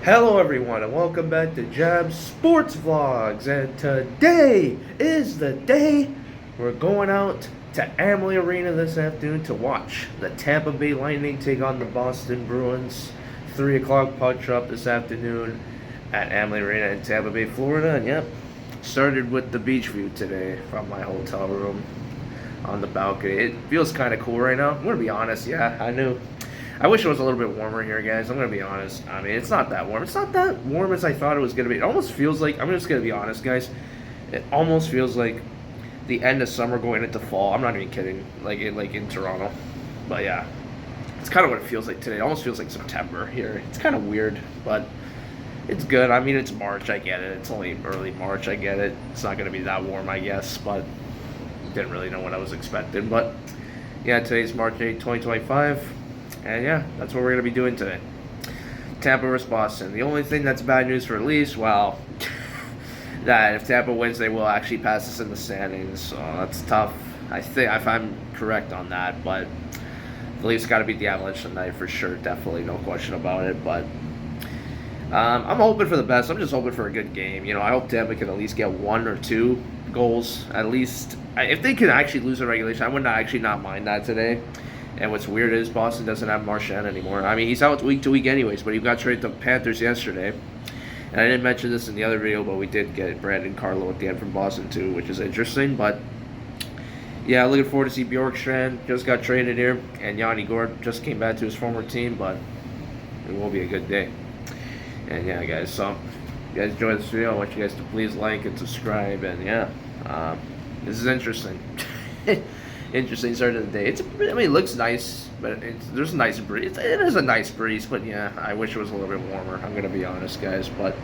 Hello everyone and welcome back to Jab Sports Vlogs, and today is the day we're going out to Amalie Arena this afternoon to watch the Tampa Bay Lightning take on the Boston Bruins. 3 o'clock puck drop this afternoon at Amalie Arena in Tampa Bay, Florida. And yep, started with the beach view today from my hotel room on the balcony. It feels kind of cool right now. I'm going to be honest, yeah, I wish it was a little bit warmer here, guys. I'm going to be honest. I mean, it's not that warm. It's not that warm as I thought it was going to be. It almost feels like, I'm just going to be honest, guys. It almost feels like the end of summer going into fall. I'm not even kidding. Like in Toronto. But yeah, it's kind of what it feels like today. It almost feels like September here. It's kind of weird, but it's good. I mean, it's March. I get it. It's only early March. I get it. It's not going to be that warm, I guess, but didn't really know what I was expecting. But yeah, today's March 8, 2025. And yeah, that's what we're going to be doing today. Tampa versus Boston. The only thing that's bad news for Leafs, well, that if Tampa wins, they will actually pass us in the standings. So that's tough. I think if I'm correct on that, but the Leafs got to beat the Avalanche tonight for sure. Definitely, no question about it. But I'm hoping for the best. I'm just hoping for a good game. You know, I hope Tampa can at least get 1 or 2 goals. At least, if they can actually lose in regulation, I would not mind that today. And what's weird is Boston doesn't have Marchand anymore. I mean, he's out week to week anyways, but he got traded to the Panthers yesterday. And I didn't mention this in the other video, but we did get Brandon Carlo at the end from Boston too, which is interesting. But yeah, looking forward to see Bjorkstrand just got traded here, and Yanni Gourde just came back to his former team, but it will be a good day. And yeah, guys, so if you guys enjoyed this video, I want you guys to please like and subscribe. And yeah, this is interesting. Interesting start of the day. It looks nice, but there's a nice breeze. It is a nice breeze, but yeah, I wish it was a little bit warmer. I'm gonna be honest, guys. But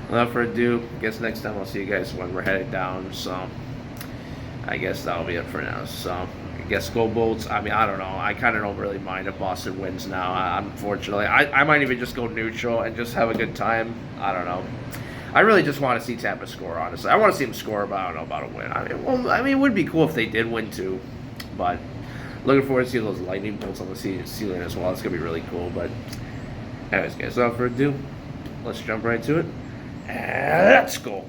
without further ado, I guess next time I'll see you guys when we're headed down. So I guess that'll be it for now. So I guess go Bolts. I mean, I don't know. I kind of don't really mind if Boston wins now. Unfortunately, I might even just go neutral and just have a good time. I don't know. I really just want to see Tampa score, honestly. I want to see them score, but I don't know about a win. I mean, it would be cool if they did win too. But looking forward to see those lightning bolts on the ceiling as well. It's going to be really cool. But anyways, guys, without further ado, let's jump right to it. And let's go.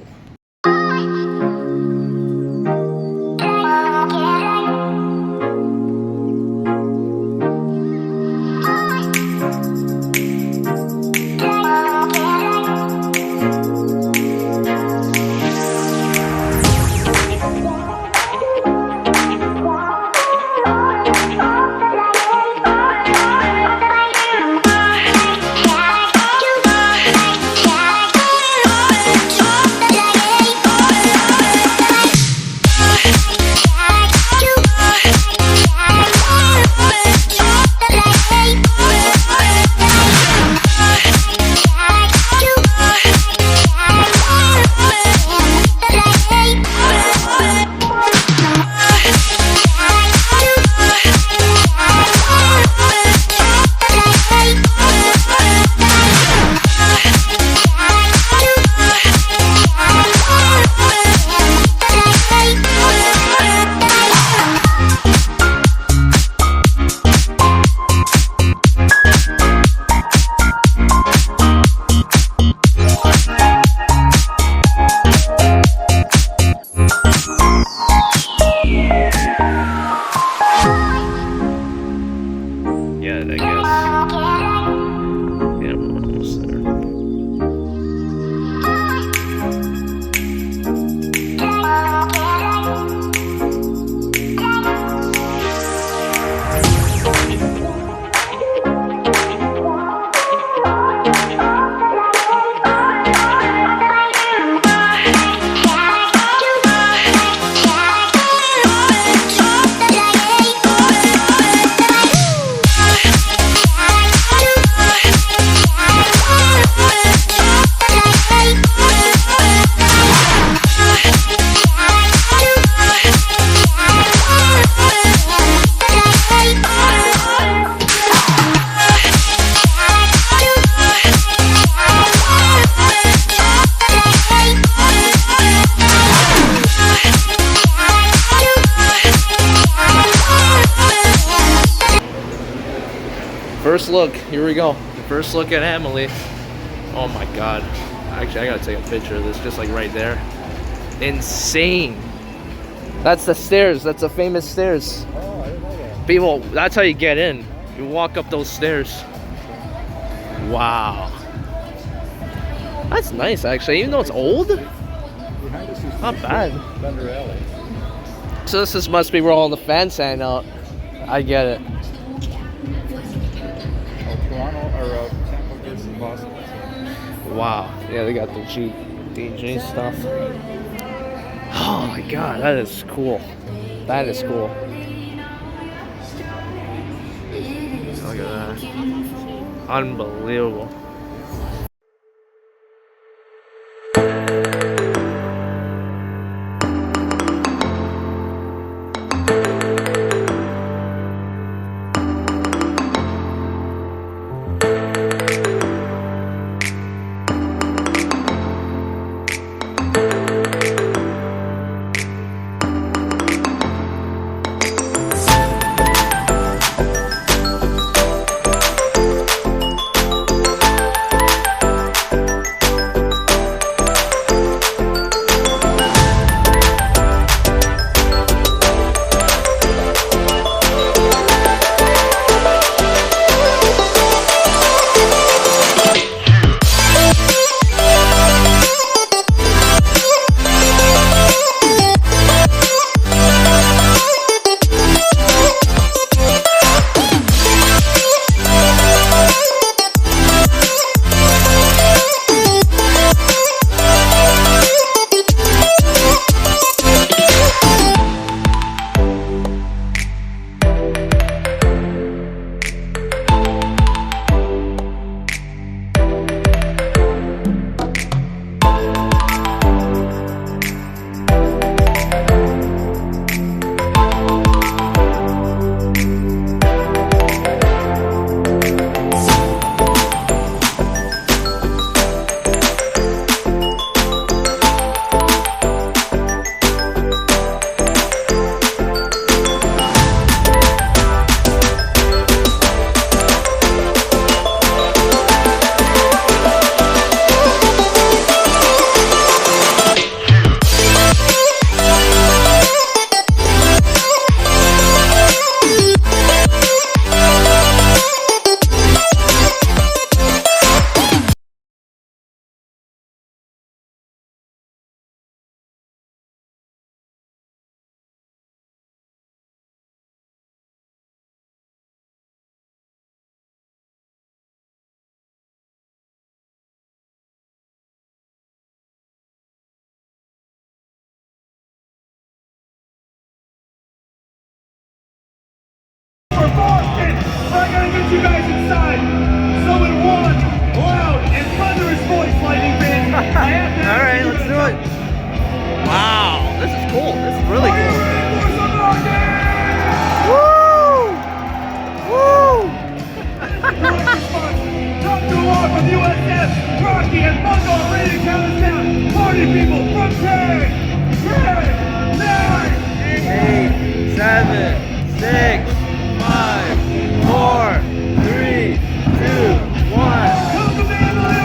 First look, here we go. The first look at Amalie. Oh my god. Actually, I gotta take a picture of this, just like right there. Insane. That's the stairs. That's the famous stairs. Oh, I didn't know that. People, that's how you get in. You walk up those stairs. Wow. That's nice, actually. Even though it's old, Behind us is not bad. Thunder Alley. So this must be where all the fans hang out. I get it. Oh, Toronto or Tampa versus Boston. Wow. Yeah, they got the DJ stuff. Oh my god, that is cool. That is cool. Look at that. Unbelievable. I gotta get you guys inside. So in one loud and thunderous voice, Lightning fans, I have to All right, let's do it. Wow, this is cool. This is really Are you cool. ready for some rocket? Woo! Woo! Rocket response, come to along with USF, Rocky and Bungo ready to count us down. Party people from 10, 9, 8, 7, 6, 5, 4, 3, 2, 1. come to the Emily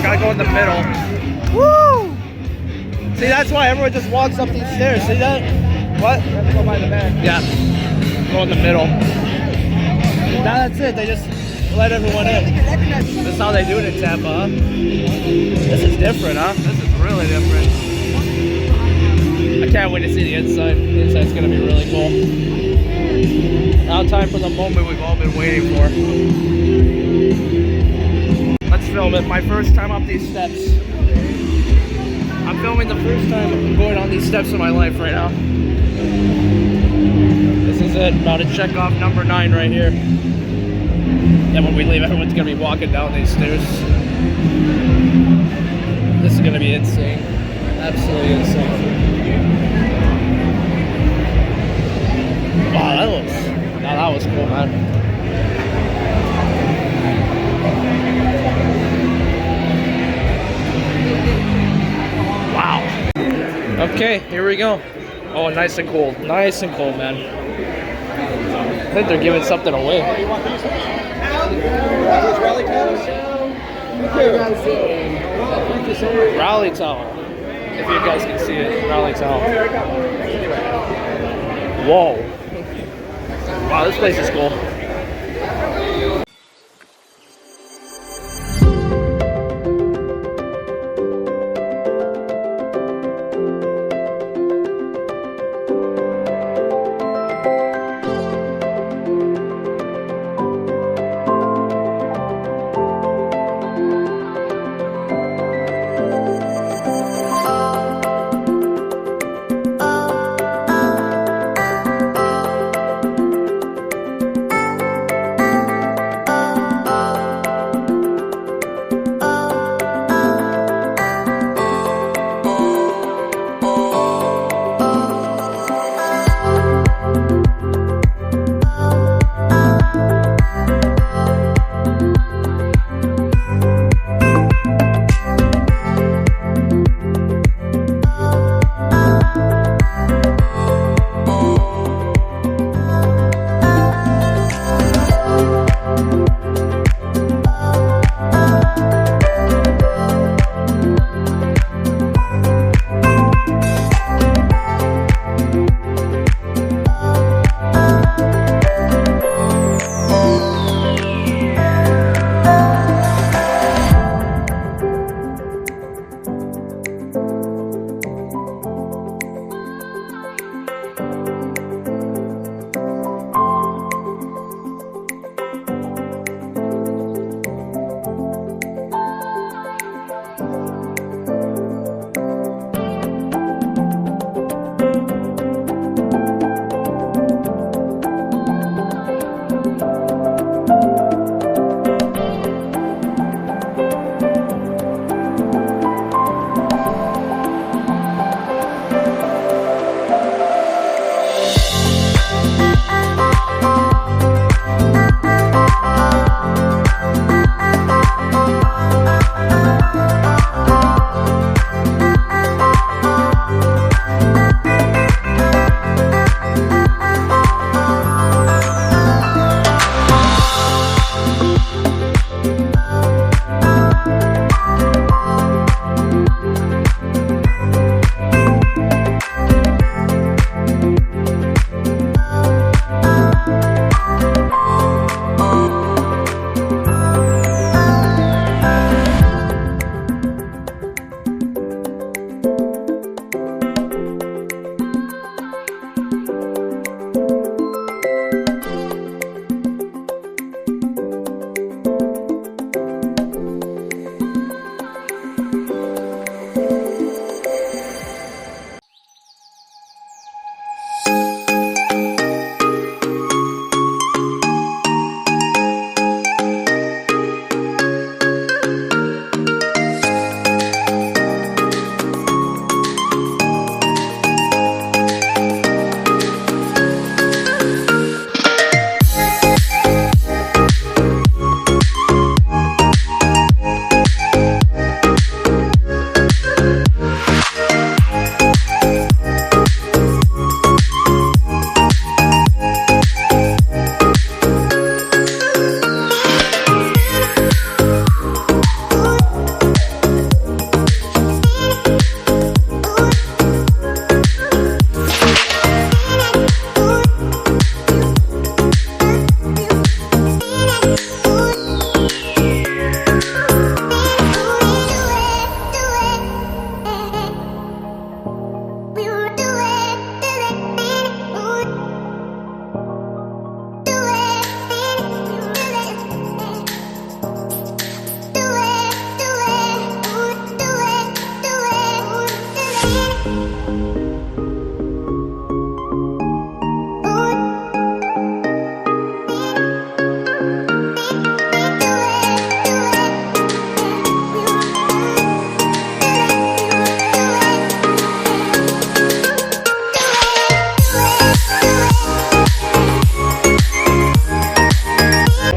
Gotta go in the middle. Woo! See, that's why everyone just walks up these stairs. See that? What? You have to go by the back. Yeah. Go in the middle. Now that's it. They just let everyone in. This is how they do it in Tampa, huh? This is different, huh? This is really different. I can't wait to see the inside. The inside's gonna be really cool. Now time for the moment we've all been waiting for. Let's film it. My first time up these steps. I'm filming the first time I'm going on these steps in my life right now. This is it. About to check off number 9 right here. Then when we leave, everyone's gonna be walking down these stairs. This is gonna be insane. Absolutely insane. Wow, that was cool, man. Wow. Okay, here we go. Oh, nice and cool. Nice and cool, man. I think they're giving something away. Those rally towels? Rally towel. If you guys can see it, rally towel. Whoa. Wow, this place is cool.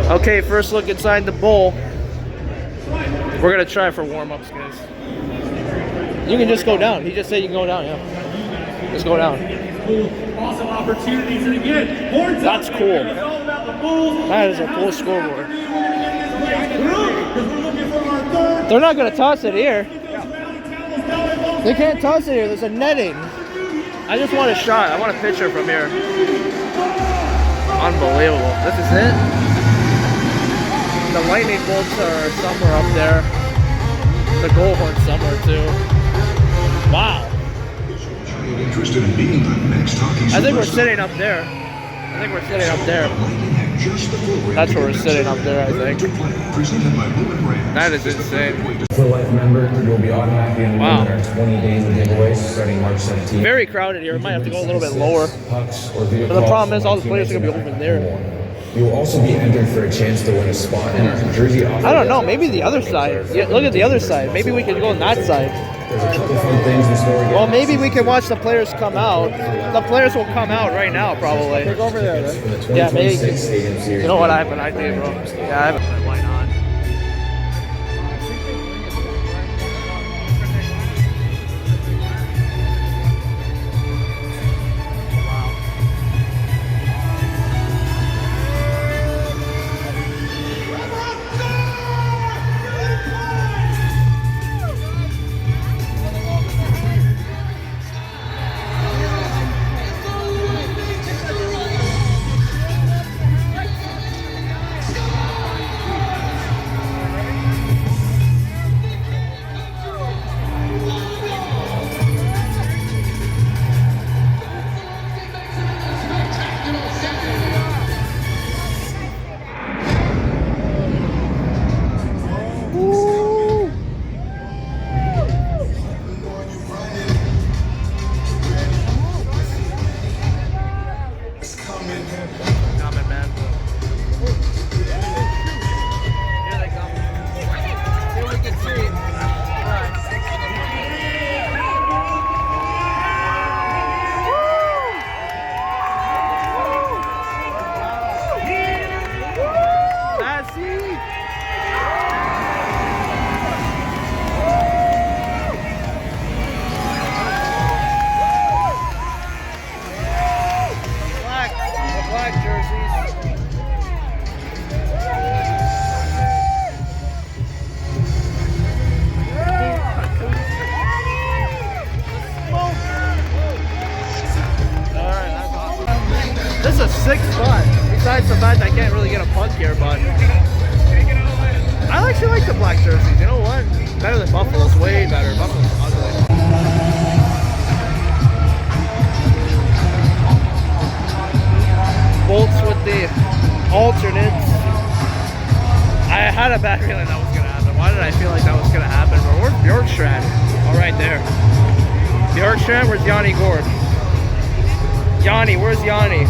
Okay, first look inside the bowl. We're gonna try for warm-ups, guys. You can just go down. He just said you can go down, yeah. Just go down. Awesome opportunities, and again, horns up. That's cool. It's all about the Bulls. That is a cool scoreboard. They're not gonna toss it here. They can't toss it here. There's a netting. I just want a shot. I want a picture from here. Unbelievable. This is it. The lightning bolts are somewhere up there. The goal horn's somewhere too. Wow. Interested in being the next hockey I think we're superstar? sitting up there. I think we're sitting up there. That's where we're sitting up there, I think. That is insane. For life member, you'll be automatically enrolled Wow. in our 20 days of giveaways starting March 17th. Very crowded here. We might have to go a little bit lower. Pucks or video But the calls problem is from all the players are gonna be teammates over there. You will also be entered for a chance to win a spot in our jersey offer. I don't know. Maybe the other side. Yeah, look at the other side. Maybe we could go on that side. There's a couple fun things in store. Well, maybe we can watch the players come out. The players will come out right now, probably. Take over there, then. For the Yeah, maybe. 2026 Stadium Series. You know what? I have an idea, bro. Yeah, I have. Why not? Coming, man. Here they come. Here we can see. Black jerseys. Alright, that's awesome. This is a sick spot. Besides the fact I can't really get a puck here, but I actually like the black jerseys. You know what? Better than Buffalo's. Way better. Buffalo's ugly. Bolts with the alternates. I had a bad feeling that was going to happen. Why did I feel like that was going to happen? But where's Bjorkstrand? Oh, right there. Bjorkstrand, where's Yanni Gord? Yanni, where's Yanni?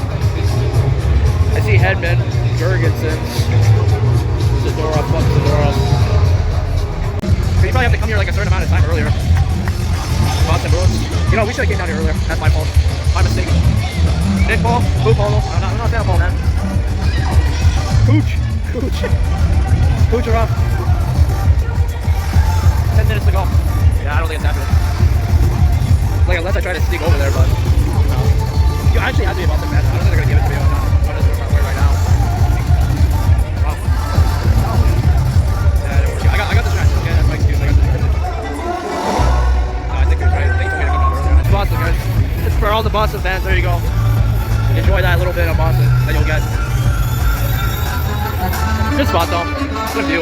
I see Hedman, Jurgensen, Zadorov, fuck Zadorov. So you probably have to come here like a certain amount of time earlier. Boston Bruins. You know, we should have came down here earlier. That's my fault. My mistake. Nick Ball, Boo Polo. I'm not a fan of Ball, man. Cooch. Cooch are up. 10 minutes to go. Yeah, I don't think it's happening. Like, unless I try to sneak over there, but you actually have to be a Boston fan. I don't think they're gonna give it to me or not. I'm just doing my way right now. Wow. Yeah, I got the stretch. Okay, that's my excuse. I got the stretch. No, I think you're right. I think it's okay to come out earlier. It's Boston, guys. It's for all the Boston fans. There you go. Enjoy that little bit of Boston that you'll get. Good spot though. Good view.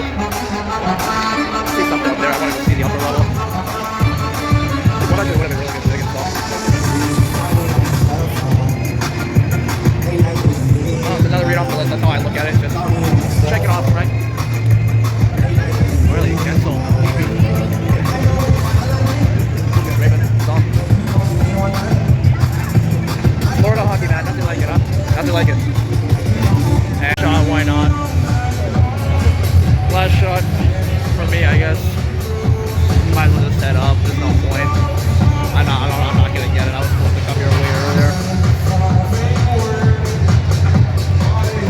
See something up there. I want to go see the upper level. What I do would have been really good to take it off. Another read off the list. That's how I look at it. Just check it off, right? Really, cancel. Raven, song. Florida hockey, man. Nothing like it, huh? Nothing like it. And shot, why not? Last shot from me, I guess. Might as well just head up. There's no point. I'm not gonna get it. I was supposed to come here way earlier.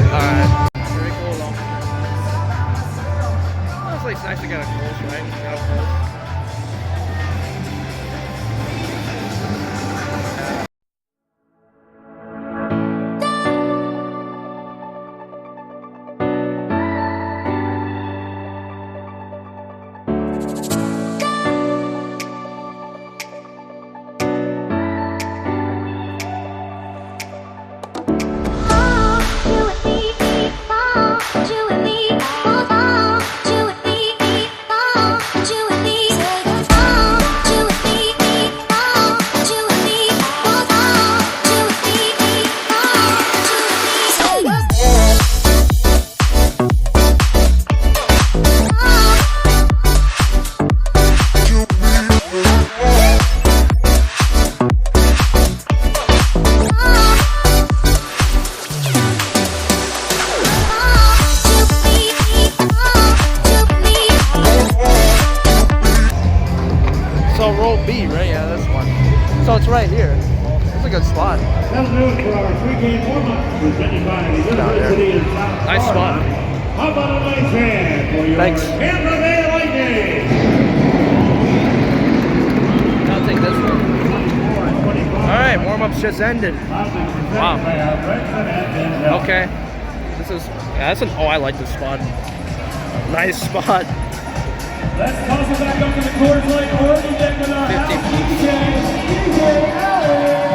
Alright. Very cool though. Honestly, it's nice to get a close, right? Get up close. B, right? Yeah, this one. So it's right here. It's a good spot. That'll do it for our pregame warm-up presented by the University of South Nice spot. Florida. How about a nice hand for your Thanks. Tampa Bay Lightning? I'll take this one. Alright, warm-up's just ended. Wow. Okay. This is, yeah, that's an, oh, I like this spot. Nice spot. Let's toss it back up to the court like Oregon deck with our 50. DJ Allen.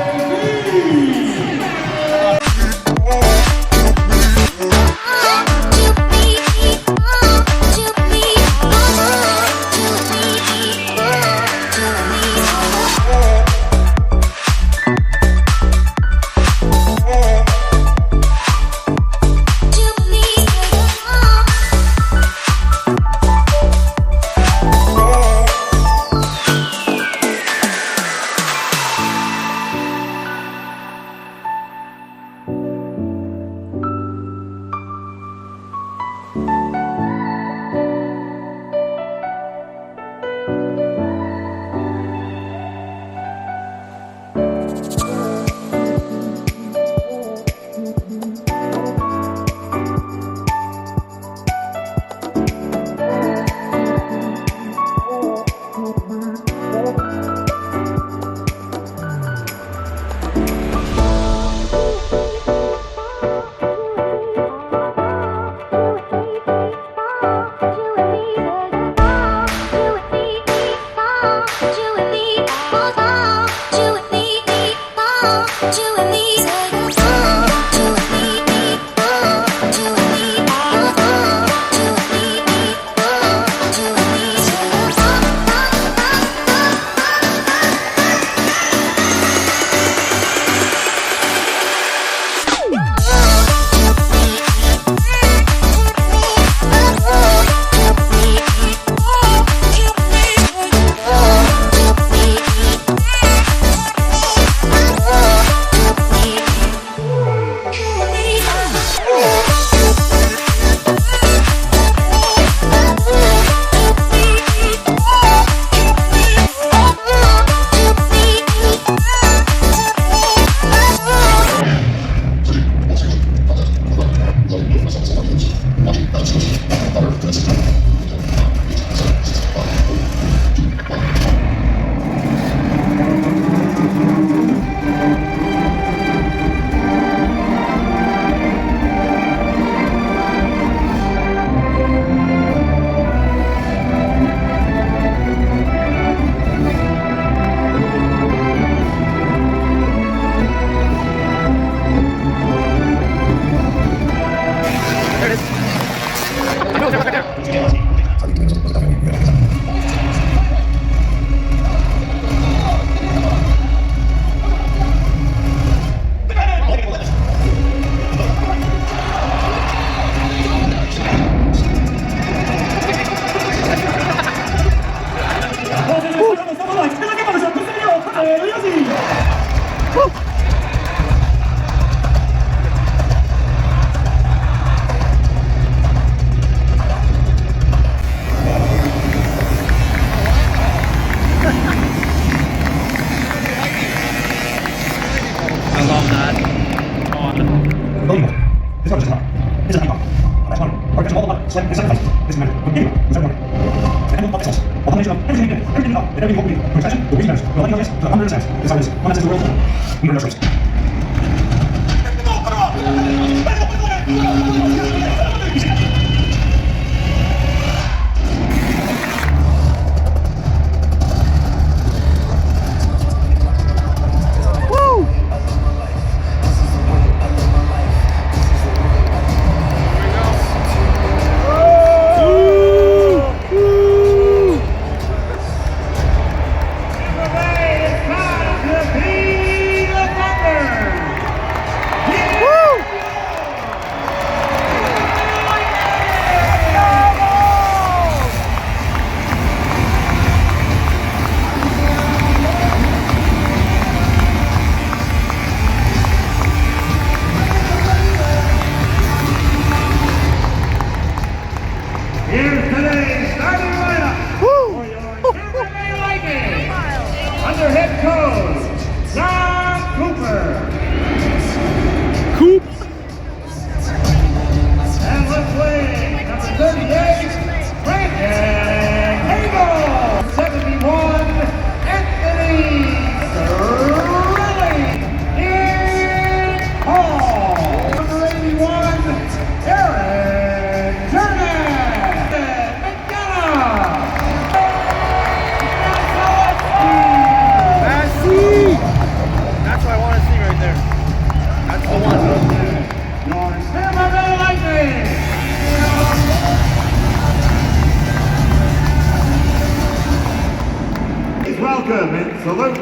welcome and salute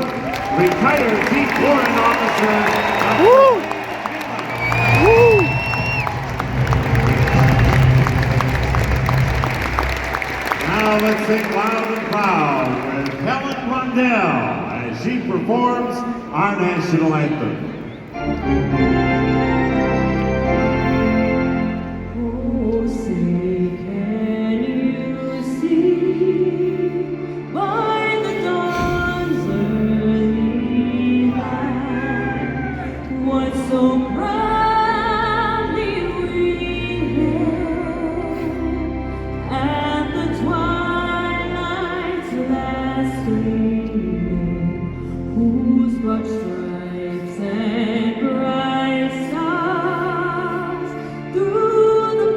retired Chief Warrant Officer. Woo! Woo! Now let's sing loud and proud with Helen Rundell as she performs our national anthem. Oh, say, can you see by the dawn's early light what so proudly we hailed at the twilight's last gleaming, whose broad stripes and bright stars through the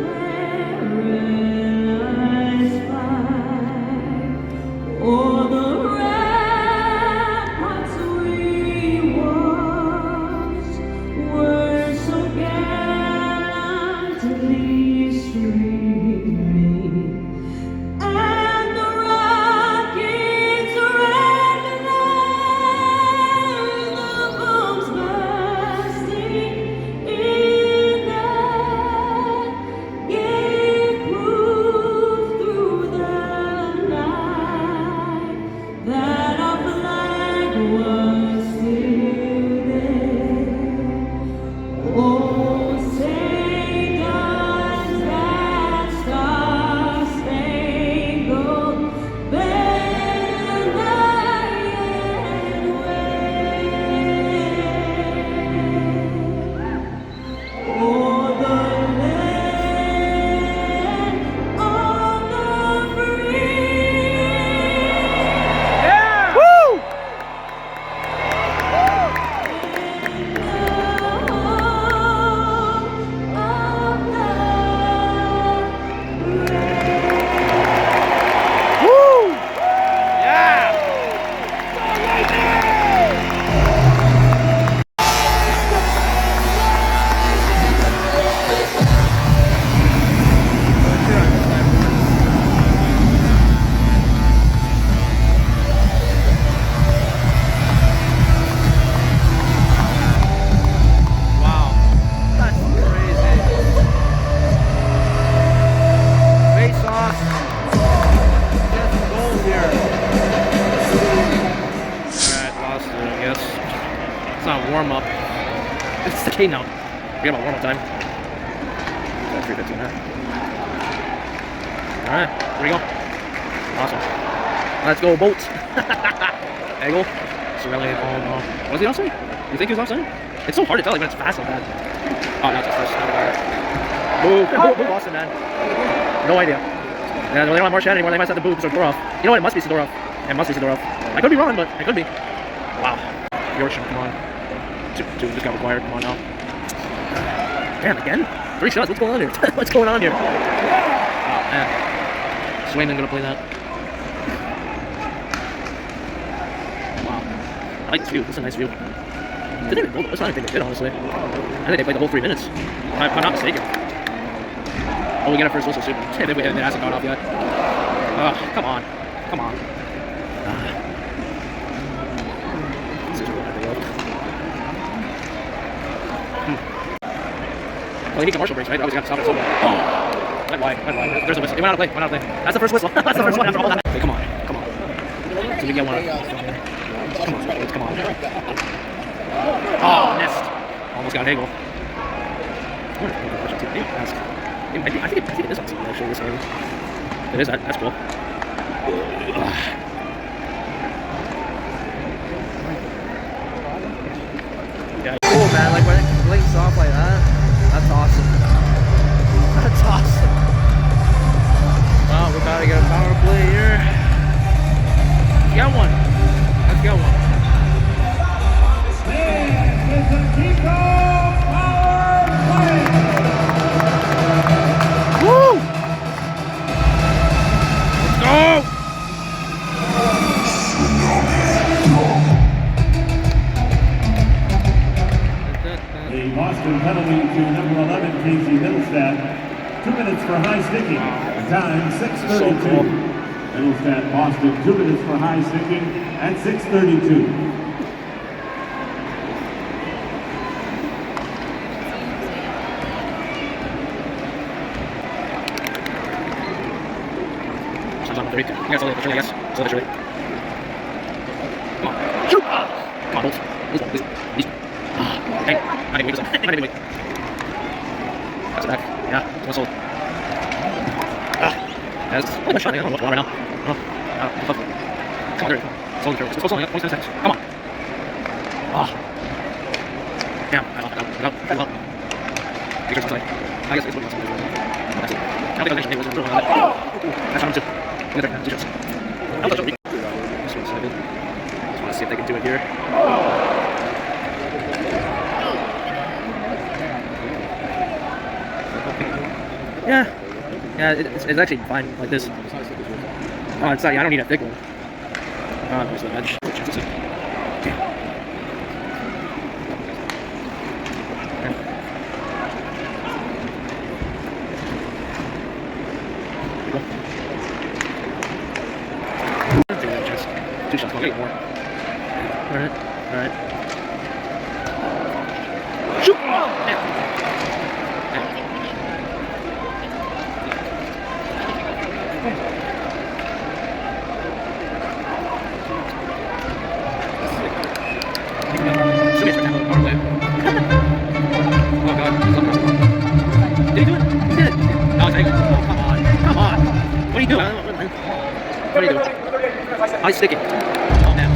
perilous fight o'er the ramparts we watched were so gallantly streaming, and the rockets recognize the bombs bursting in that gave proof through the night that our flag was still there. Oh, say does that star-spangled banner yet wave o'er the land of the free? Woo! Woo! Yeah! Wow, that's crazy. Face off. Get some goals here. Alright, lost it, I guess. It's not warm up. It's the K now. We got about warm up time. 3:15 now. Alright, here we go. Awesome. Let's go, Bolts. There you go. Sorelli, what was he offside? You think he was offside? It's so hard to tell like when it's fast like that. Oh, no, it's just this. Boo. Boo Boston, man. No idea. Yeah, they don't have Marchand anymore. They might have to boo Zadorov. You know what? It must be Zadorov. It must be Zadorov. I could be wrong, but it could be. Wow. Yorkshire, come on. Two just got required. Come on now. Damn, again? 3 shots. What's going on here? What's going on here? Oh, man. Swayman gonna play that. Wow. I like this view. This is a nice view. Did they even build it? That's not anything they did, honestly. I think they played the whole 3 minutes. If I'm not mistaken. Oh, we get our first whistle soon. It hasn't gone off yet. Oh, come on. Come on. This is really hard to look. Well, they need commercial breaks, right? They always got to stop it somewhere. Oh! Went wide. There's a whistle. They went out of play. That's the first whistle. That's the first one after all that. Hey, come on. So we get one. Come on, boys, come on. Oh, missed. Almost got Hagel. I think it is on TV actually this game. It is, that's cool. Yeah, cool, man. Like when it blinks off like that, that's awesome. That's awesome. Well, we're about to get a power play here. Let's get one. Let's get one. This is the Kiko Power Play. Woo! Let's go! The Boston penalty to number 11, Casey Middlestat. 2 minutes for high sticking. The time, 6:32. Middlestat Boston, 2 minutes for high sinking at 6:32. Sounds like 3. I guess I'll I guess. So that's right. Come on. Shoot! Come on, Bolts. Please. Okay. I didn't wait. I didn't wait. That's it back. Yeah, it's one sold. That's my shot. I don't know what's wrong right now. Oh, come on, there you go. Sold the Sold 27 seconds. Come on. Oh. Damn. I got. T-shirts outside. I guess it's what that's it. I don't think I was actually able to that's on too. T-shirts. I'll touch up. This one's 7. Just want to see if they can do it here. Yeah, it's actually fine like this. Oh, it's not, I don't need a thick one. There's the edge. Two shots, I'll get more. Alright. Shoot! Yeah. Oh god, did he do it? He did it! No, it's Come on. What are you doing? What are you doing? Ice sticking. Oh man.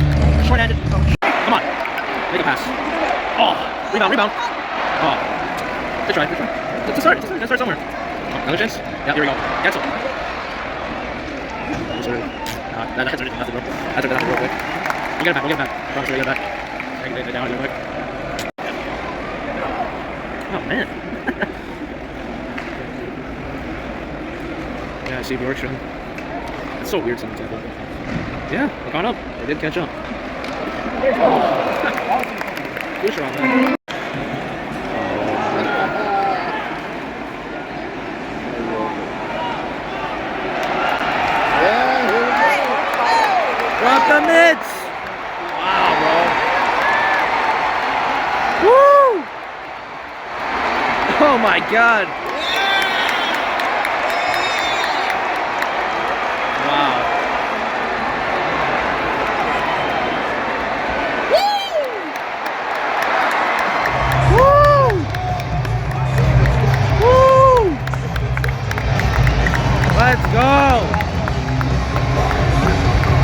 Short-handed. Come on. Make a pass. Oh, rebound. Oh. Good try. Let's start. Let's start somewhere. Oh, another chance? Yeah, here we go. Cancel. That's nothing, bro. That's real quick. You get it back. Promise you get it back. Take it down real quick. Oh man. Yeah, I see Bjorkström. It's so weird sometimes. Yeah, they caught up. They did catch up. Push around there. Drop the mitts! Wow, bro. Woo! Oh my god. Wow. Let's go!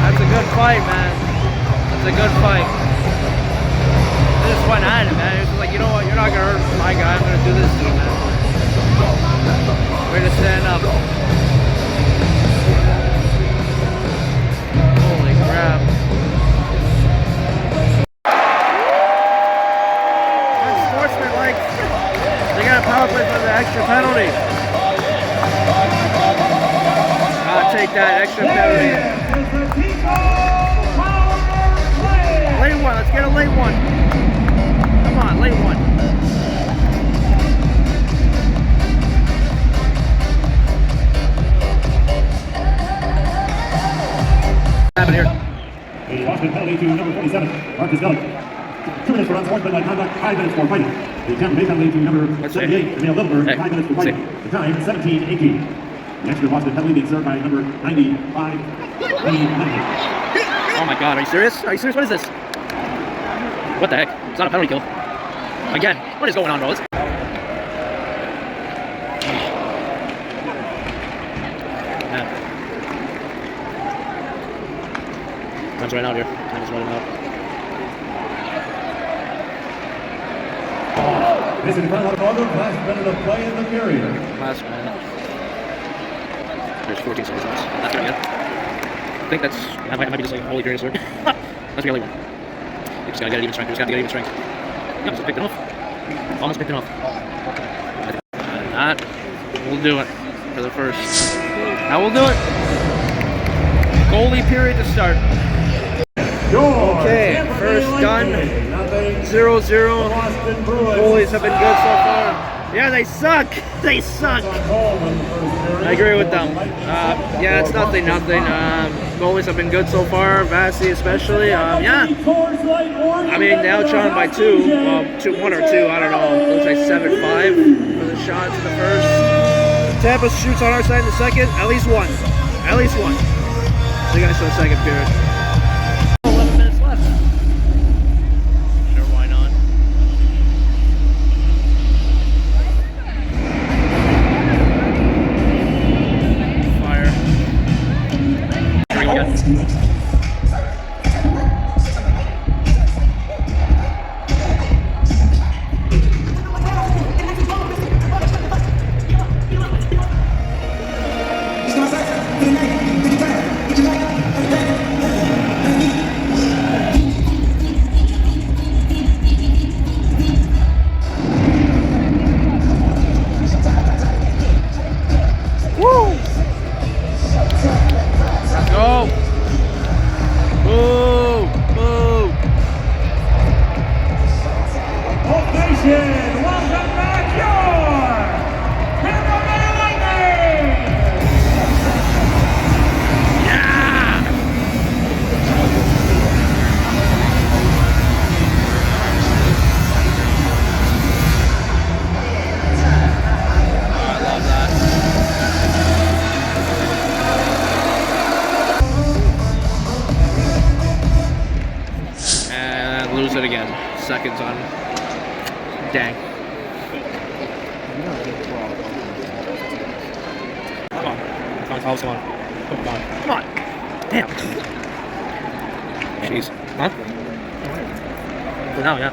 That's a good fight, man. That's a good fight. They just went at it, man. It was like, you know what? You're not gonna hurt my guy. I'm gonna do this to you, man. Way to stand up. Holy crap. That's sportsmanlike. They got a power play for the extra penalty. Take that extra penalty. Late one, let's get a late one. Come on, late one. What happened here? A Washington penalty to number 47, Marcus Bellick. 2 minutes for unsportsmanlike conduct, 5 minutes for fighting. The Tampa Bay penalty to number 78, Emil Lindbergh, 5 minutes for fighting. The time, 17-18. The extra Boston penalty being served by number 95. Oh my god, are you serious? What is this? What the heck? It's not a penalty kill. Again, what is going on, bro? Time's running out here. Time is running out. This is Colonel Auburn, last minute of play in the period. Last minute. There's 14 seconds left. That's pretty good. I think that might be just like a holy period, sir. That's the only one. You just gotta get even strength. You just gotta get even strength. Yeah, just picked it off. Almost picked it off. And that will do it for the first. That will do it. Goalie period to start. Okay, first done. 0-0. Goalies have been good so far. Yeah, they suck. They suck. I agree with them. Yeah, it's nothing. Goalies have been good so far. Vasi especially. Yeah. I mean, they outshot by 2. Well, 1 or 2. I don't know. It looks like 7-5 for the shots in the first. Tampa shoots on our side in the second. At least one. At least one. So you guys for the second period. 11 minutes left. Sure, why not? Fire. Here we go again. Go! Boo! Boo! Nation, welcome back your Tampa Bay Lightning! Yeah! Oh, I love that. And lose it again. Seconds on. Dang. Come on. Come on, come on. Come on. Come on. Damn. Jeez. Huh? For now, yeah.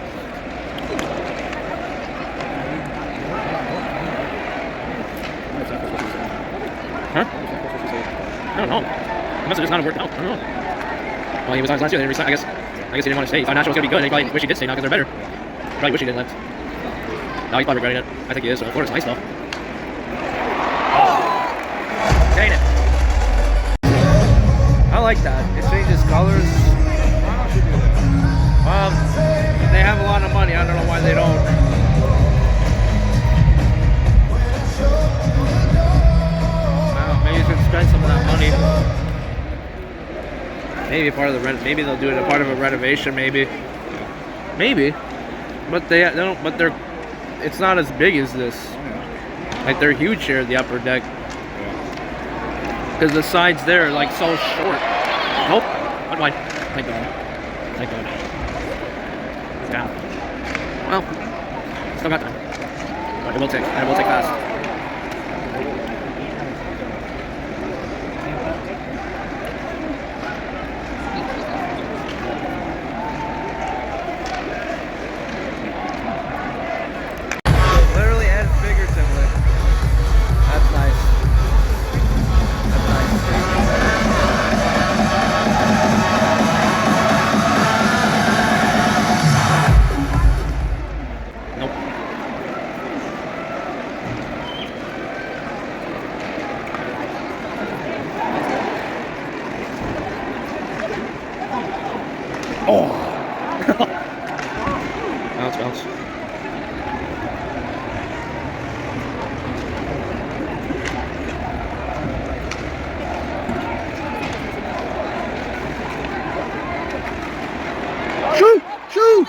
Huh? I don't know. It must have just not worked out. I don't know. Well, he was on his last year. They didn't resign. I guess he didn't want to stay. He thought Nashville was going to be good. And he probably wish he did stay now because they're better. Probably wish he didn't left. No, he's probably regretting it. I think he is. So Florida's nice though. Dang it. I like that. It changes colors. They have a lot of money. I don't know why they don't. Well, maybe you should spend some of that money. Maybe part of the rent. Maybe they'll do it a part of a renovation. Maybe. But they don't. But they're. It's not as big as this. Like they're huge here at the upper deck. Because the sides there are like so short. Nope. One wide. Thank God. Thank God. Yeah. Well, still got time. But it will take. And it will take fast. Oh! Bounce, bounce. Shoot! Shoot!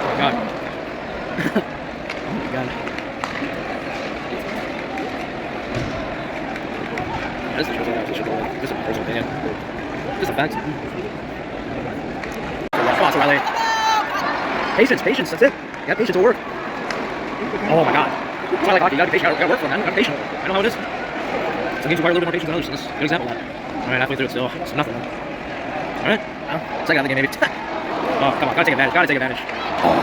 Oh God. Oh my God. This is a personal opinion. Just a fact. Lots of LA. Patience, patience, that's it. Yeah, patience will work. Oh my God. It's not like hockey, you gotta be patient, you gotta work for it, man. You gotta be patient. I know how it is. Some games require a little bit more patience than others, so this is a good example of that. Alright, halfway through it still, it's nothing. Alright, well, second half of the game maybe. Oh, come on, gotta take advantage, Oh.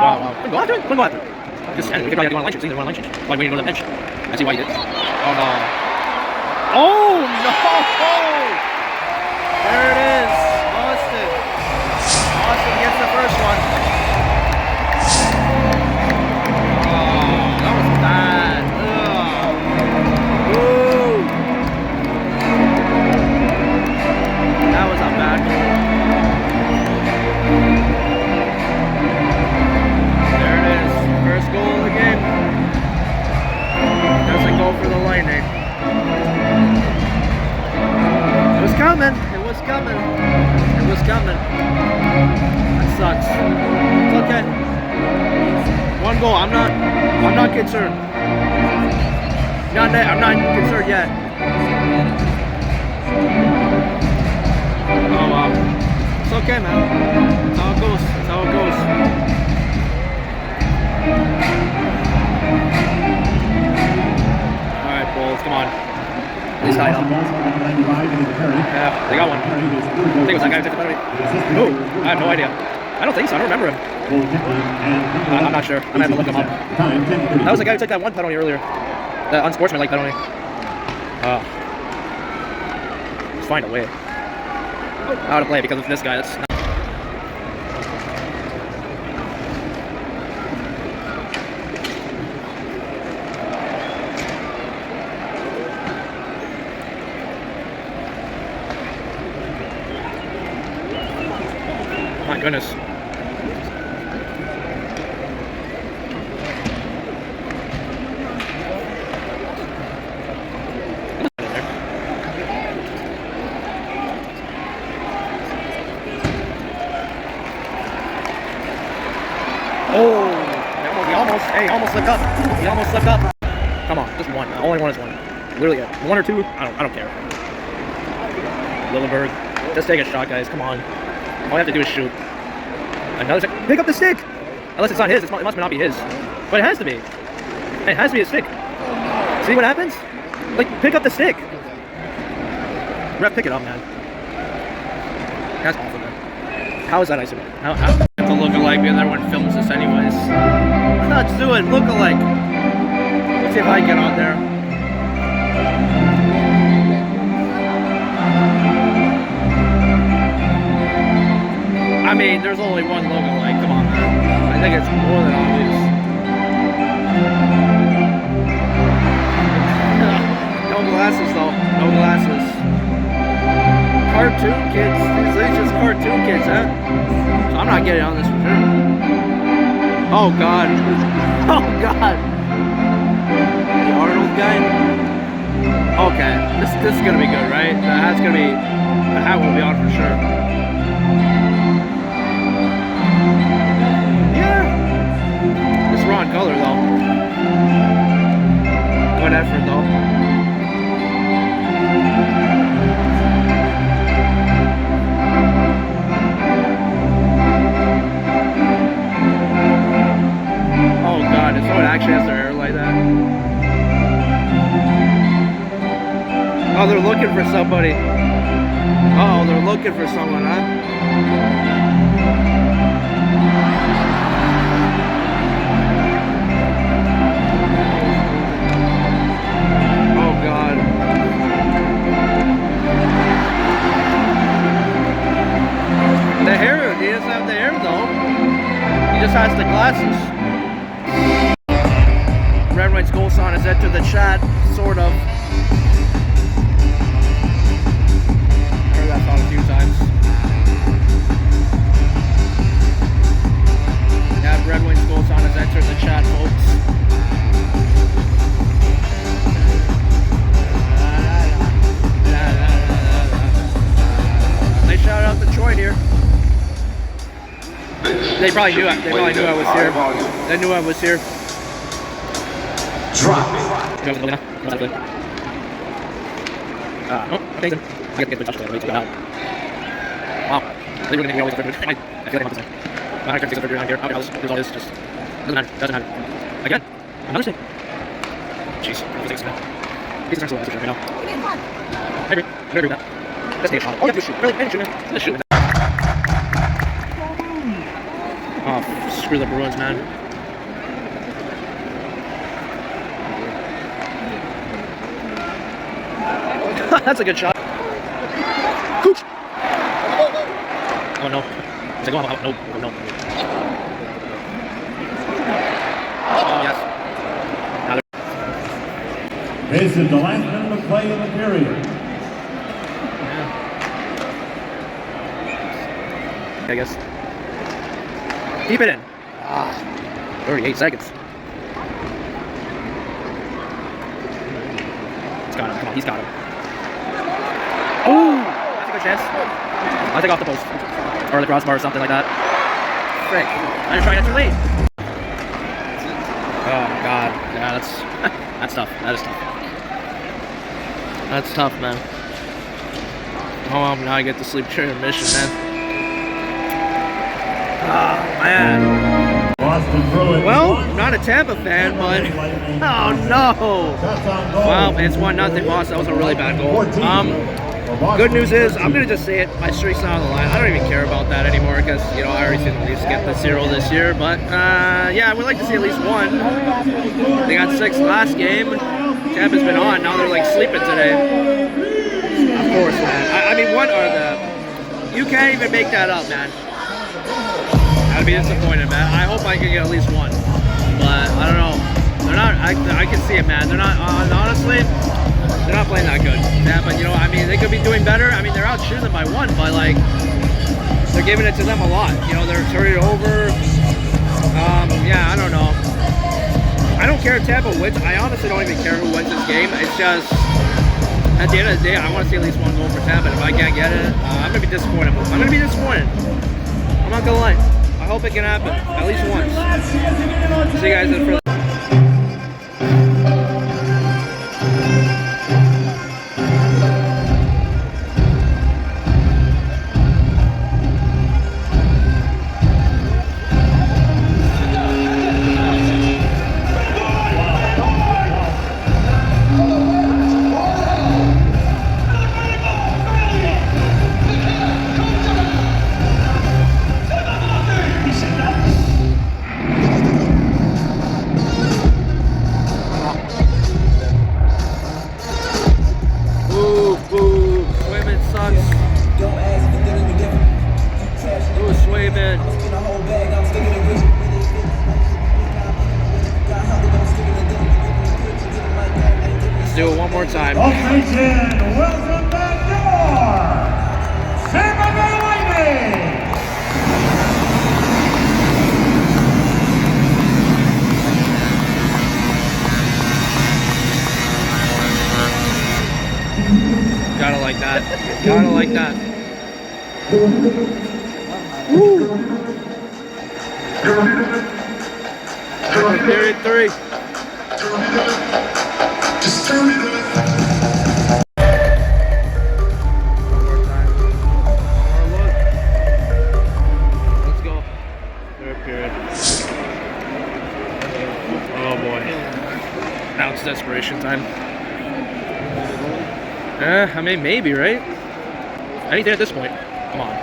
Wow, wow. Couldn't go after it, couldn't go after it. Just, we could probably have to go on a line change, they were on a line change. Why we need to go to the bench. I see why you did. Oh no. Oh no! There it is. Austin. Austin gets the first one. Oh, that was bad. Ugh. Woo. coming. It was coming. That sucks. It's okay. One goal. I'm not concerned. I'm not concerned yet. Oh wow. It's okay, man. That's how it goes. That's how it goes. Alright, Bulls, come on. Please tie up. Yeah, they got one. I think it was that guy who took the penalty. Who? I have no idea. I don't think so. I don't remember him. I'm not sure. I'm gonna have to look him up. That was the guy who took that one penalty earlier. The unsportsmanlike penalty. Let's find a way. How to play because of this guy. That's not... My goodness. Oh, he almost slipped up. He almost slipped up. Come on, just one. The only one is one. Literally, one or two. I don't care. Lillenberg, just take a shot, guys. Come on. All you have to do is shoot. Another stick. Pick up the stick. Unless it's not his, it must not be his. But it has to be. It has to be a stick. See what happens? Like, pick up the stick. Ref, pick it up, man. That's awful, man. How is that ice? How? To look alike because everyone films this anyways. Let's do it, look alike. Let's see if I get on there. I mean, there's only one look alike. Come on, man. I think it's more than obvious. No glasses, though. No glasses. Cartoon kids. These are just cartoon kids, huh? So I'm not getting on this for sure. Oh god. Oh god. The Arnold guy? Okay. This is gonna be good, right? The hat's gonna be... The hat will be on for sure. Yeah. It's wrong color though. Good effort though. Oh god, if someone actually has their hair like that. Oh, they're looking for somebody. Oh, they're looking for someone, huh? Oh god. The hair, he doesn't have the hair though. He just has the glasses. Red White's goal sign has entered the chat, sort of. Heard that thought a few times. Yeah, Red White's goal sign has entered the chat, folks. They shout out Detroit here. They probably knew I was here. They knew I was here. Drop it. No, I think I get the touch there. Wow. They were going to be always I feel like I'm the same. I have to fix it for around here. There's all this. Just doesn't matter. Again, another thing. Jeez, physics, man. These are so right now. I agree with that. Let's take a shot. All you have to do is shoot. Really, shoot, man. Let's shoot. Oh, screw the Bruins, man. That's a good shot. Cooch! Oh no. Is it going out? No. No. Oh, yes. This is the last minute of play in the period. Yeah. I guess. Keep it in. 38 seconds. He's got him. Come on, he's got him. Oh! That's a first chance. I'll take off the post. Or the crossbar or something like that. Frick. I just tried it too late. Oh my god. Yeah, that's tough. That is tough. That's tough, man. Oh, well, now I get to sleep during mission, man. Oh, man. Boston Bruins. Well, not a Tampa fan, but oh no! Wow, it's 1-0 Boston. That was a really bad goal. Good news is, I'm gonna just say it. My streak's not on the line. I don't even care about that anymore because I already seen the Leafs get the 0 this year. But yeah, we'd like to see at least 1. They got 6 last game. Tampa's been on. Now they're like sleeping today. Of course, man. I mean, what are the? You can't even make that up, man. I'd be disappointed, man. I hope I can get at least 1, but I don't know. They're not. I can see it, man. They're not. Honestly, they're not playing that good. Yeah, but I mean, they could be doing better. I mean, they're out shooting them by 1, but like, they're giving it to them a lot. They're turning it over. Yeah, I don't know. I don't care if Tampa wins. I honestly don't even care who wins this game. It's just at the end of the day, I want to see at least 1 goal for Tampa. And if I can't get it, I'm gonna be disappointed. I'm gonna be disappointed. I'm not gonna lie. I hope it can happen at least once. See you guys in for. Let's do it one more time. Welcome back door, Tampa Bay Lightning. Gotta like that. Gotta like that. Woo! Period 3. Just turn it up. One more time. One more look. Let's go. Third period. Oh boy. Now it's desperation time. I mean, maybe, right? Anything at this point. Come on.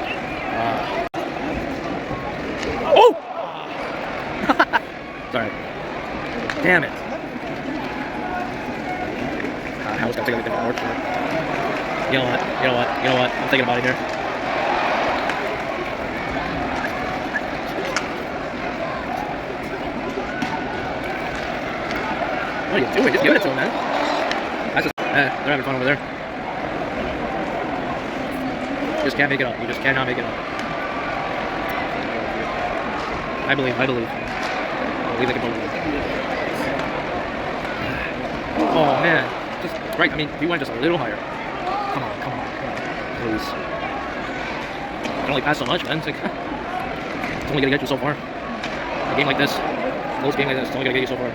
Oh! Sorry. Damn it. I was gonna take a different word for it. You know what? I'm thinking about it here. What are you doing? Just give it to him, man. That's just, they're having fun over there. Just can't make it up. You just cannot make it up. I believe they can both win. Oh man, just right. I mean, if you went just a little higher. Come on, please. Can only pass so much, man. It's only gonna get you so far. A game like this, close game like this, it's only gonna get you so far.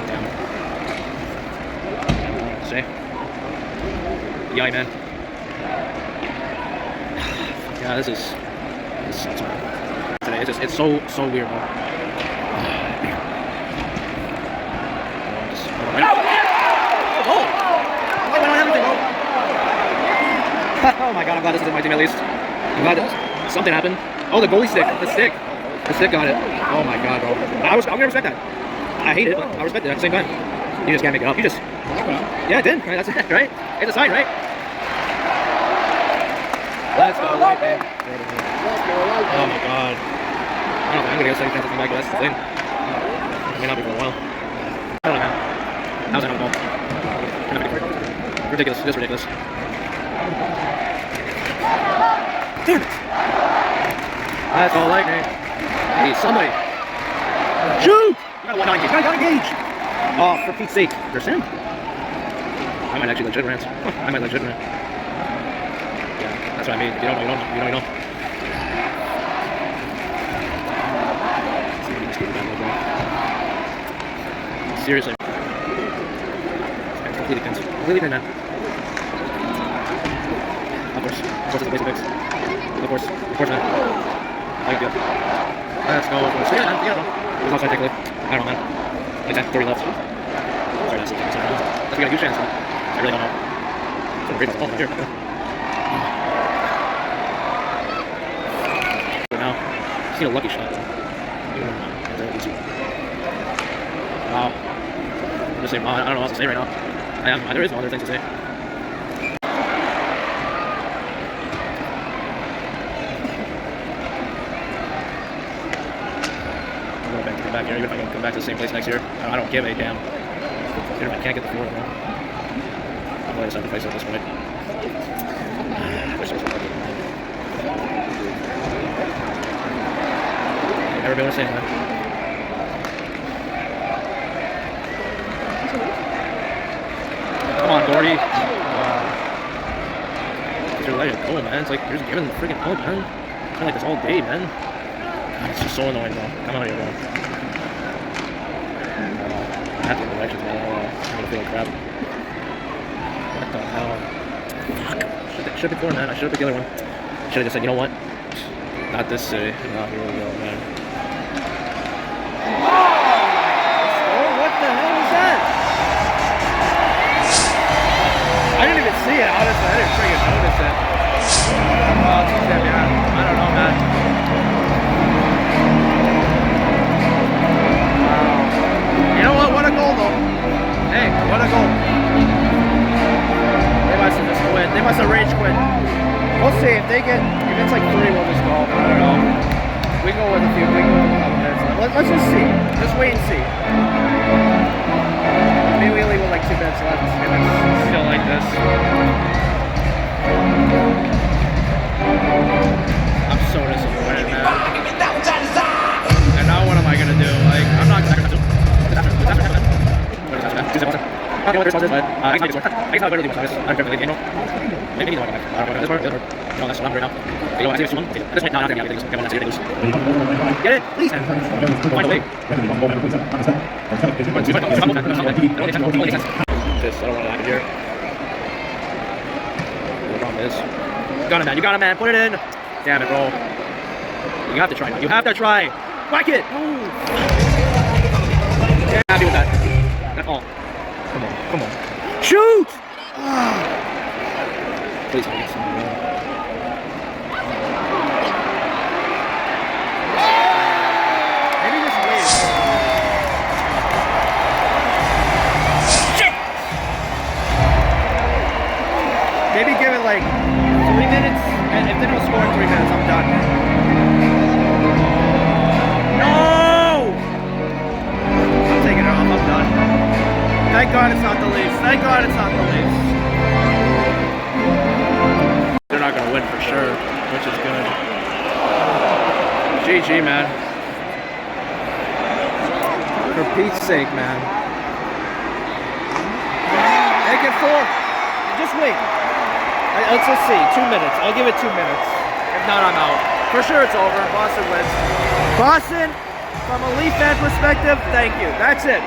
Damn. Say, yeah, man. Yeah, this sucks, man. Today, it's so weird, bro. Oh my god, I'm glad this is in my team at least. I'm glad something happened. Oh, the goalie stick. The stick got it. Oh my god, bro. I'm gonna respect that. I hate it, but I respect it at the same time. You just can't make it up. You just. Yeah, it did. Right, that's it, right? It's a sign, right? Let's go, Lightning. Oh my god. I don't know, I'm gonna get a second chance to come back, but that's the thing. It may not be for a while. I don't know, man. That was another ball. Ridiculous, just ridiculous. Damn it! That's all Lightning. Hey, somebody! Shoot! You gotta engage. Oh, for Pete's sake. There's Sam. I might actually legit rant. I might legit rant. That's what I mean. You don't. Seriously. Completely pins. Completely pin, man. Of course it's a basic fix. Of course, man. I can do it. Let's go. Yeah, man. There's no side take lead. I don't know, man. Like 10, 30 left. Sorry, that's we got a huge chance, man. I really don't know. It's a great ball here. Now, just need a lucky shot, though. Wow. I'm just saying, wow, I don't know what else to say right now. There is no other thing to say. Come back here, even if I can come back to the same place next year. I don't give a damn. Even if I can't get the floor, bro. I'm going to sacrifice at this point. Never been able to say that. Come on, Gordy. You're letting it go, man. It's like you're just giving the freaking out, man. It's been like this all day, man. God, it's just so annoying, bro. Come out here, bro. I have to get the directions, man. I'm gonna feel like crap. What the hell? Fuck. Should have been 4, man. I should have picked the other one. Should have just said, you know what? Not this city. Not here we go, man. What the hell was that? I didn't even see it, honestly. I didn't freaking notice it. Oh, it's okay, man. I don't know, man. Wow. You know what? What a goal, though. Hey, what a goal. They must have just quit. They must have rage quit. We'll see. If it's like 3, we'll just go. I don't know. We can go with a few. We can go with a couple minutes. Let's just see. Just wait and see. Maybe we leave with like 2 minutes left if it's still like this. I'm so disappointed, man. And now what am I gonna do? Like, I'm not gonna do. What is that? Tuesday, Boston. I don't know what their response is, but I can this one. I can probably do this. I don't care if they maybe he's not going back. I don't know. This part. No, that's what I'm right now. They go, I see this one. At this point, no, I'm not going to get this. Get lose. Get it, please. Find a way. This, I don't want to happen here. The problem is, you got it, man. Put it in. Damn it, bro. You have to try. You have to try. Whack it. Ooh. Yeah, happy with that. That's all. Come on. Shoot! Please, I get some. Maybe just wait. Shit! Maybe give it like 3 minutes, and if they don't score in 3 minutes, I'm done. No! I'm taking it off. I'm done. Thank God it's not the Leafs. Thank God it's not the Leafs. They're not going to win for sure, which is good. GG, man. For Pete's sake, man. Make it 4. Just wait. Let's just see. 2 minutes. I'll give it 2 minutes. If not, I'm out. For sure it's over. Boston wins. Boston, from a Leaf fan perspective, thank you. That's it.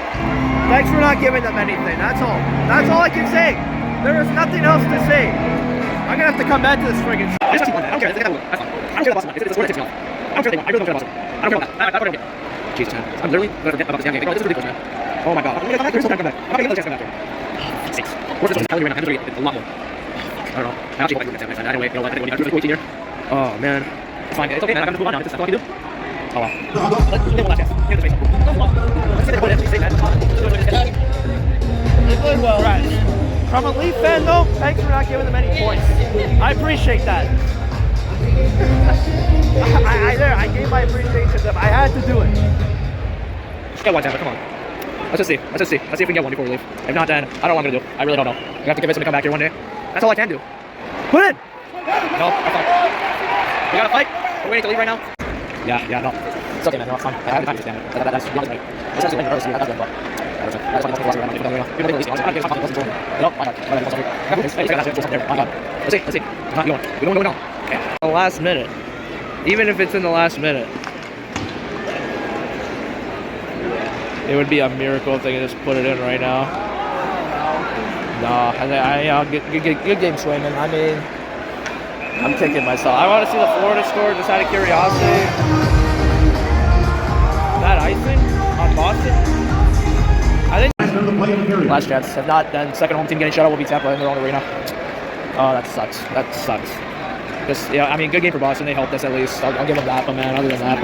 Thanks for not giving them anything. That's all. That's all I can say. There is nothing else to say. I'm gonna have to come back to this friggin' shit. I don't care. That's fine. I don't care about Boston. It's the score that takes me off. I don't care what they want. I really don't care about Boston. I don't care about that. I don't care. Jesus, man. I'm literally gonna forget about this damn game. This is ridiculous, man. Oh my God. I'm gonna come back. I'm not gonna get another chance to come back here. Sakes. What's this? Telling you right now. I'm a lot more. I don't know. I actually like next time. Anyway, you know what? I think we need to here. Oh man. It's fine. It's okay, man. I'm gonna move on now. That's all I can do. Oh wow. Let's do one last chance. Here's the space. Let's see the point. Let's see that. Well, right. From a Leaf fan, though, thanks for not giving them any points. I appreciate that. I gave my appreciation to them. I had to do it. Just get one time, come on. Let's just see. Let's see if we can get one before we leave. If not, then I don't know what I'm gonna do. I really don't know. We have to convince them to come back here one day. That's all I can do. Put it in! No, that's fine. We gotta fight? We're waiting to leave right now? Yeah, no. It's okay, man. No, it's fine. I have the time to stand it. That's right. That's actually nervous. That's good, but The last minute. Even if it's in the last minute. It would be a miracle if they could just put it in right now. No, good game, Swayman. I mean, I'm kicking myself. I want to see the Florida score just out of curiosity. That icing on Boston? I think last chance. If not, then second home team getting shut out will be Tampa in their own arena. Oh, that sucks. That sucks. Just, yeah, I mean, good game for Boston. They helped us at least. I'll give them that, but man, other than that,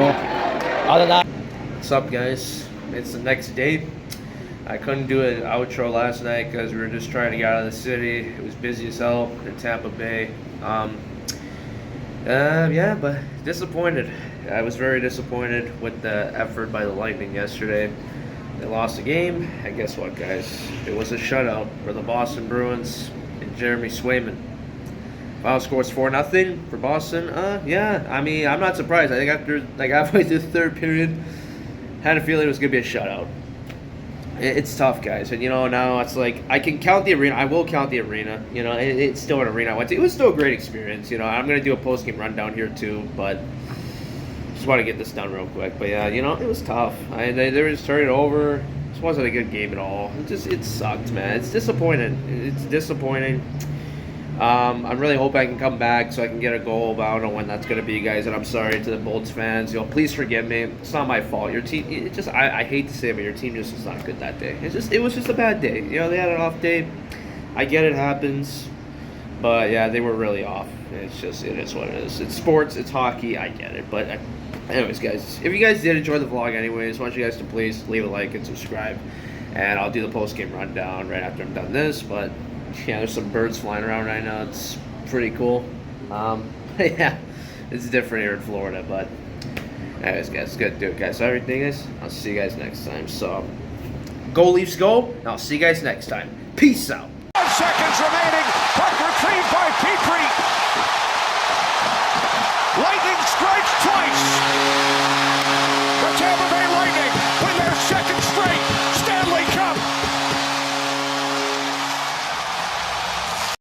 what's up, guys? It's the next day. I couldn't do an outro last night because we were just trying to get out of the city. It was busy as hell in Tampa Bay. Yeah, but disappointed. I was very disappointed with the effort by the Lightning yesterday. They lost the game, and guess what, guys? It was a shutout for the Boston Bruins and Jeremy Swayman. Final score's 4-0 for Boston. Yeah, I mean, I'm not surprised. I think after like halfway through the third period, had a feeling it was gonna be a shutout. It's tough, guys, and now it's like I can count the arena. I will count the arena. It's still an arena I went to. It was still a great experience. I'm gonna do a post game rundown here too, but just want to get this done real quick. But yeah, it was tough. They were just turning it over. This wasn't a good game at all. It sucked, man. It's disappointing. It's disappointing. I really hope I can come back so I can get a goal, but I don't know when that's going to be, guys, and I'm sorry to the Bolts fans. Please forgive me. It's not my fault. Your team, I hate to say it, but your team just was not good that day. It was just a bad day. They had an off day. I get it happens, but yeah, they were really off. It is what it is. It's sports, it's hockey, I get it. But anyways, guys, if you guys did enjoy the vlog anyways, I want you guys to please leave a like and subscribe, and I'll do the post-game rundown right after I'm done this, but yeah, there's some birds flying around right now. It's pretty cool. Yeah, it's different here in Florida, but anyways, guys, good to do it, guys. So everything is, I'll see you guys next time. So, go Leafs, go, and I'll see you guys next time. Peace out. 5 seconds remaining. Puck retrieved by Petrie.